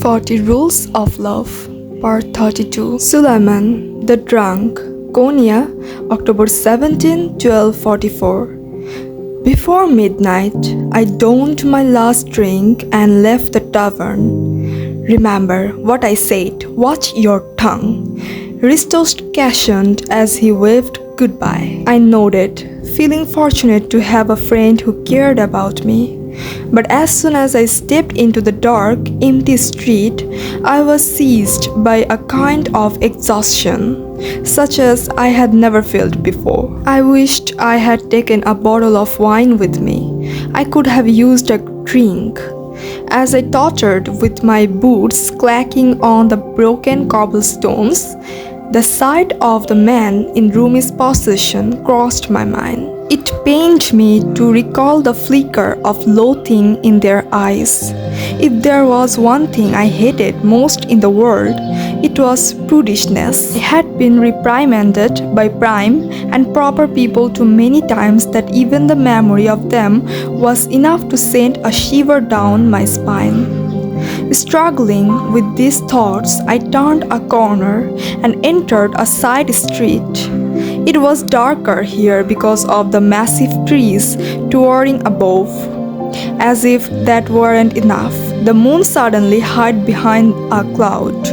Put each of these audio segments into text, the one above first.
40 Rules of Love, Part 32. Sulaiman, the Drunk, Konya, October 17, 1244. Before midnight, I donned my last drink and left the tavern. Remember what I said, watch your tongue. Ristos cautioned as he waved goodbye. I nodded, feeling fortunate to have a friend who cared about me. But as soon as I stepped into the dark, empty street, I was seized by a kind of exhaustion, such as I had never felt before. I wished I had taken a bottle of wine with me. I could have used a drink. As I tottered with my boots clacking on the broken cobblestones, the sight of the man in Rumi's possession crossed my mind. It pained me to recall the flicker of loathing in their eyes. If there was one thing I hated most in the world, it was prudishness. I had been reprimanded by prime and proper people too many times that even the memory of them was enough to send a shiver down my spine. Struggling with these thoughts, I turned a corner and entered a side street. It was darker here because of the massive trees towering above. As if that weren't enough, the moon suddenly hid behind a cloud,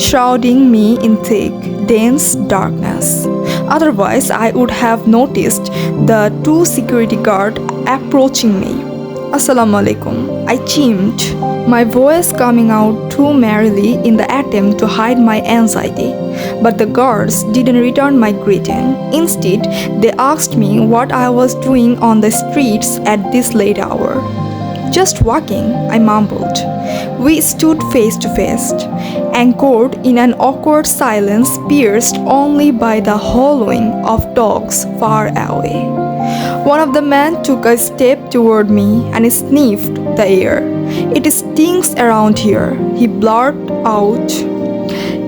shrouding me in thick, dense darkness. Otherwise, I would have noticed the two security guards approaching me. Assalamu alaikum, I chimed, my voice coming out too merrily in the attempt to hide my anxiety. But the guards didn't return my greeting. Instead, they asked me what I was doing on the streets at this late hour. Just walking, I mumbled. We stood face to face, anchored in an awkward silence pierced only by the howling of dogs far away. One of the men took a step toward me and sniffed the air. It stinks around here, he blurted out.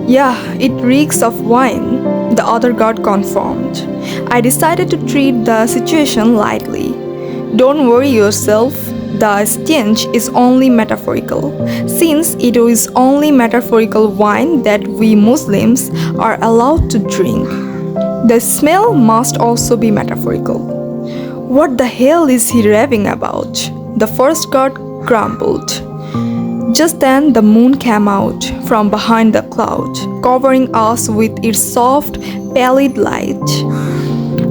Yeah, it reeks of wine, the other guard confirmed. I decided to treat the situation lightly. Don't worry yourself, the stench is only metaphorical, since it is only metaphorical wine that we Muslims are allowed to drink. The smell must also be metaphorical. What the hell is he raving about? The first guard grumbled. Just then the moon came out from behind the cloud, covering us with its soft, pallid light.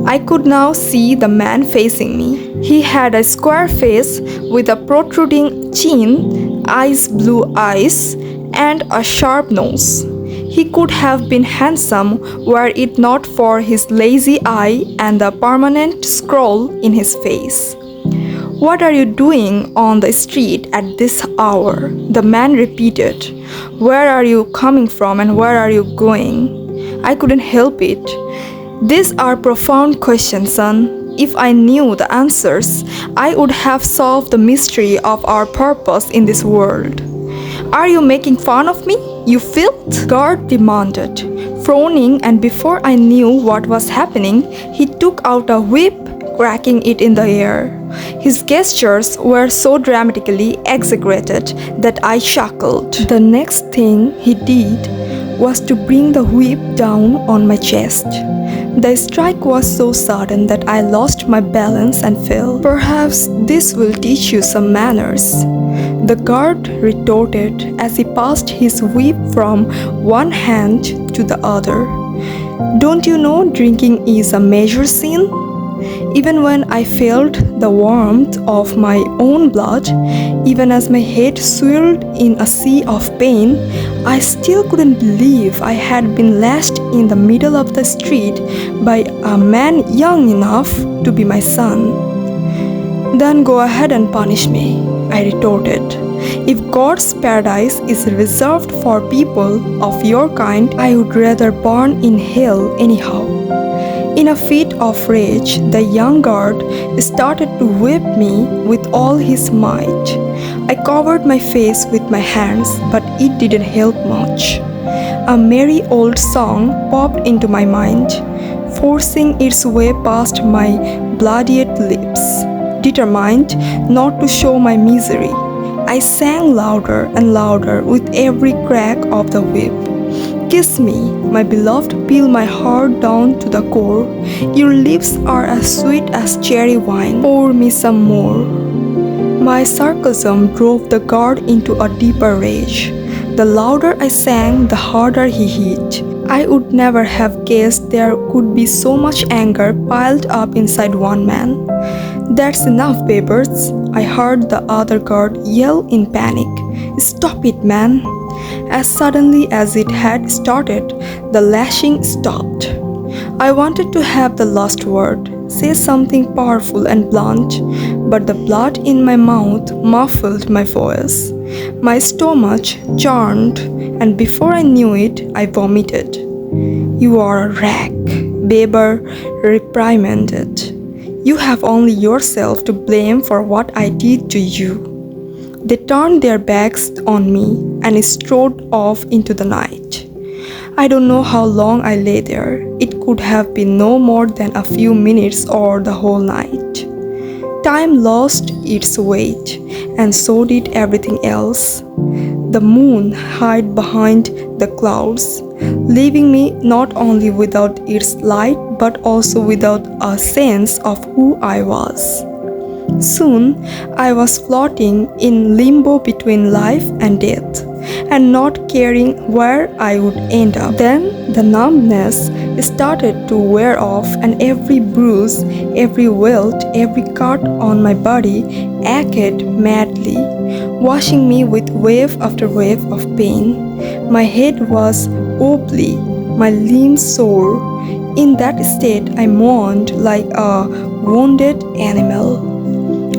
I could now see the man facing me. He had a square face with a protruding chin, ice blue eyes, and a sharp nose. He could have been handsome were it not for his lazy eye and the permanent scroll in his face. What are you doing on the street at this hour? The man repeated. Where are you coming from and where are you going? I couldn't help it. These are profound questions, son. If I knew the answers, I would have solved the mystery of our purpose in this world. Are you making fun of me, you filth? Guard demanded, frowning, and before I knew what was happening, he took out a whip, cracking it in the air. His gestures were so dramatically exaggerated that I chuckled. The next thing he did was to bring the whip down on my chest. The strike was so sudden that I lost my balance and fell. Perhaps this will teach you some manners, the guard retorted as he passed his whip from one hand to the other. Don't you know drinking is a major sin? Even when I felt the warmth of my own blood, even as my head swirled in a sea of pain, I still couldn't believe I had been lashed in the middle of the street by a man young enough to be my son. Then go ahead and punish me, I retorted. If God's paradise is reserved for people of your kind, I would rather burn in hell anyhow. In a fit of rage, the young guard started to whip me with all his might. I covered my face with my hands, but it didn't help much. A merry old song popped into my mind, forcing its way past my bloodied lips. Determined not to show my misery, I sang louder and louder with every crack of the whip. Kiss me, my beloved, peel my heart down to the core. Your lips are as sweet as cherry wine. Pour me some more. My sarcasm drove the guard into a deeper rage. The louder I sang, the harder he hit. I would never have guessed there could be so much anger piled up inside one man. That's enough, babers, I heard the other guard yell in panic. Stop it, man. As suddenly as it had started, the lashing stopped. I wanted to have the last word, say something powerful and blunt, but the blood in my mouth muffled my voice. My stomach churned, and before I knew it, I vomited. You are a wreck, Weber reprimanded. You have only yourself to blame for what I did to you. They turned their backs on me and strode off into the night. I don't know how long I lay there. It could have been no more than a few minutes or the whole night. Time lost its weight, and so did everything else. The moon hid behind the clouds, leaving me not only without its light but also without a sense of who I was. Soon, I was floating in limbo between life and death, and not caring where I would end up. Then the numbness started to wear off, and every bruise, every welt, every cut on my body ached madly, washing me with wave after wave of pain. My head was wobbly, my limbs sore. In that state, I moaned like a wounded animal.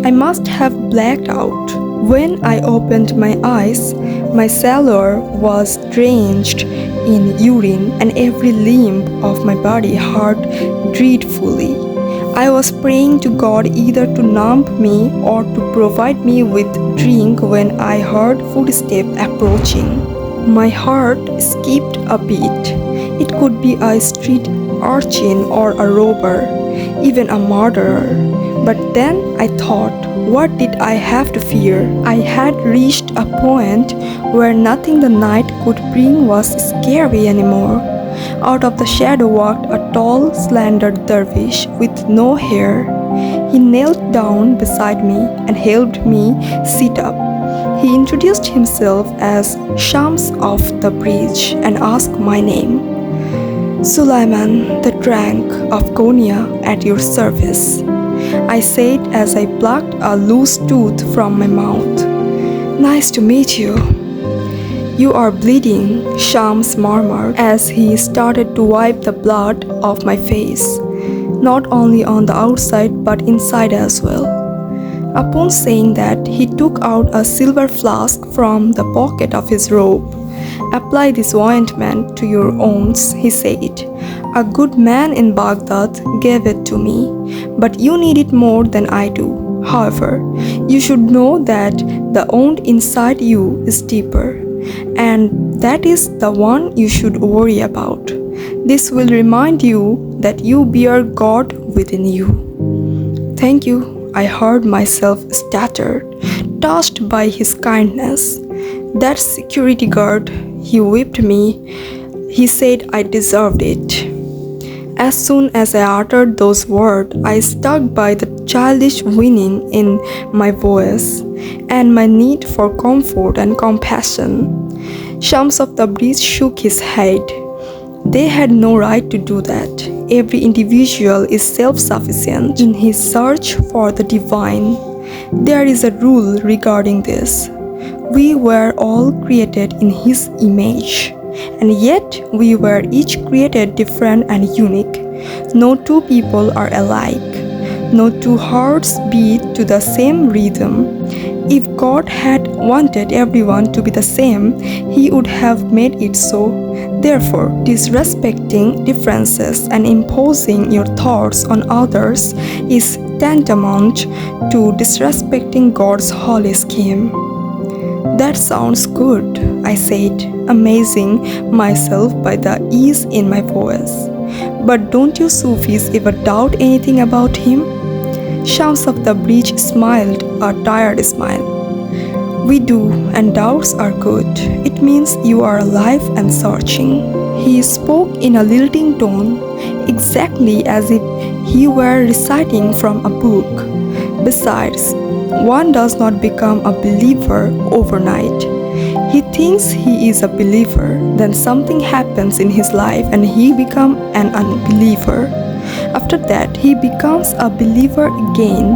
I must have blacked out. When I opened my eyes, my cellar was drenched in urine, and every limb of my body hurt dreadfully. I was praying to God either to numb me or to provide me with drink when I heard footsteps approaching. My heart skipped a beat. It could be a street urchin or a robber, even a murderer. But then I thought, what did I have to fear? I had reached a point where nothing the night could bring was scary anymore. Out of the shadow walked a tall, slender dervish with no hair. He knelt down beside me and helped me sit up. He introduced himself as Shams of the Bridge and asked my name. Sulaiman, the Drank of Konya, at your service, I said as I plucked a loose tooth from my mouth. Nice to meet you. You are bleeding, Shams murmured as he started to wipe the blood off my face, not only on the outside but inside as well. Upon saying that, he took out a silver flask from the pocket of his robe. Apply this ointment to your wounds, he said. A good man in Baghdad gave it to me, but you need it more than I do. However, you should know that the wound inside you is deeper, and that is the one you should worry about. This will remind you that you bear God within you. Thank you, I heard myself stutter, touched by his kindness. That security guard, he whipped me. He said I deserved it. As soon as I uttered those words, I stuck by the childish whining in my voice and my need for comfort and compassion. Shams of the Bridge shook his head. They had no right to do that. Every individual is self-sufficient in his search for the divine. There is a rule regarding this. We were all created in His image, and yet we were each created different and unique. No two people are alike. No two hearts beat to the same rhythm. If God had wanted everyone to be the same, He would have made it so. Therefore, disrespecting differences and imposing your thoughts on others is tantamount to disrespecting God's holy scheme. That sounds good, I said, amazing myself by the ease in my voice. But don't you Sufis ever doubt anything about him? Shams of the Bridge smiled a tired smile. We do, and doubts are good. It means you are alive and searching. He spoke in a lilting tone, exactly as if he were reciting from a book. Besides, one does not become a believer overnight. He thinks he is a believer, then something happens in his life and he becomes an unbeliever. After that, he becomes a believer again,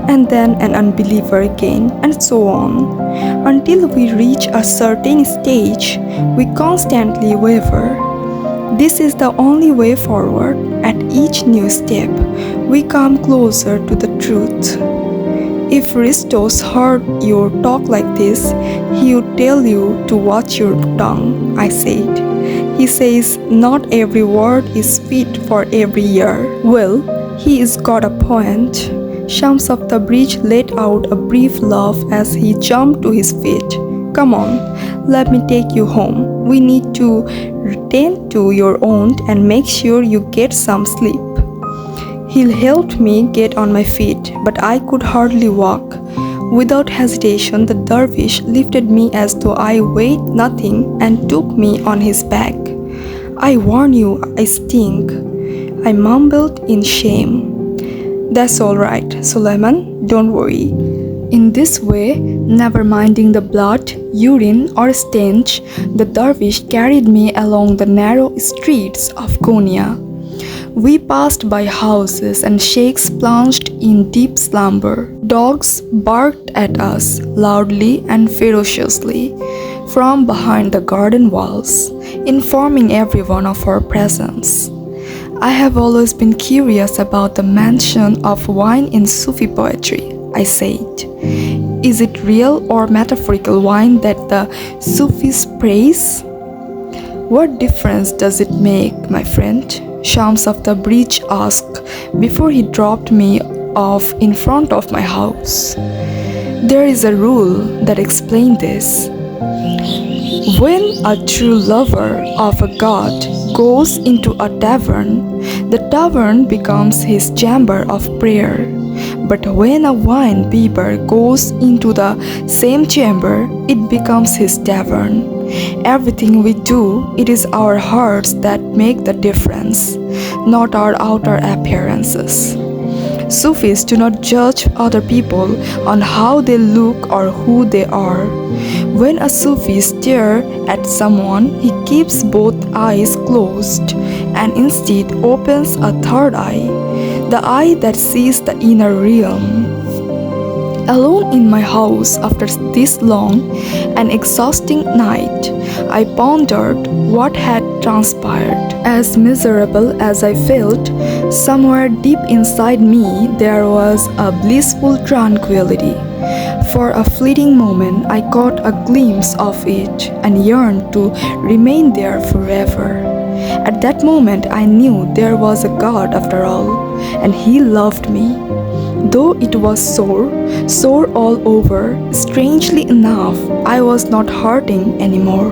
and then an unbeliever again, and so on. Until we reach a certain stage, we constantly waver. This is the only way forward. At each new step, we come closer to the truth. If Ristos heard you talk like this, he would tell you to watch your tongue, I said. He says not every word is fit for every ear. Well, he's got a point. Shams of the bridge let out a brief laugh as he jumped to his feet. Come on, let me take you home. We need to return to your aunt and make sure you get some sleep. He helped me get on my feet, but I could hardly walk. Without hesitation, the dervish lifted me as though I weighed nothing and took me on his back. I warn you, I stink, I mumbled in shame. That's all right, Suleiman, don't worry. In this way, never minding the blood, urine, or stench, the dervish carried me along the narrow streets of Konya. We passed by houses and sheikhs plunged in deep slumber. Dogs barked at us loudly and ferociously from behind the garden walls, informing everyone of our presence. I have always been curious about the mention of wine in Sufi poetry, I said. Is it real or metaphorical wine that the Sufis praise? What difference does it make, my friend? Shams of the bridge asked before he dropped me off in front of my house. There is a rule that explains this. When a true lover of a god goes into a tavern, the tavern becomes his chamber of prayer. But when a wine bibber goes into the same chamber, it becomes his tavern. Everything we do, it is our hearts that make the difference, not our outer appearances. Sufis do not judge other people on how they look or who they are. When a Sufi stares at someone, he keeps both eyes closed and instead opens a third eye, the eye that sees the inner realm. Alone in my house after this long and exhausting night, I pondered what had transpired. As miserable as I felt, somewhere deep inside me there was a blissful tranquility. For a fleeting moment, I caught a glimpse of it and yearned to remain there forever. At that moment, I knew there was a God after all, and He loved me. Though it was sore all over, strangely enough, I was not hurting anymore.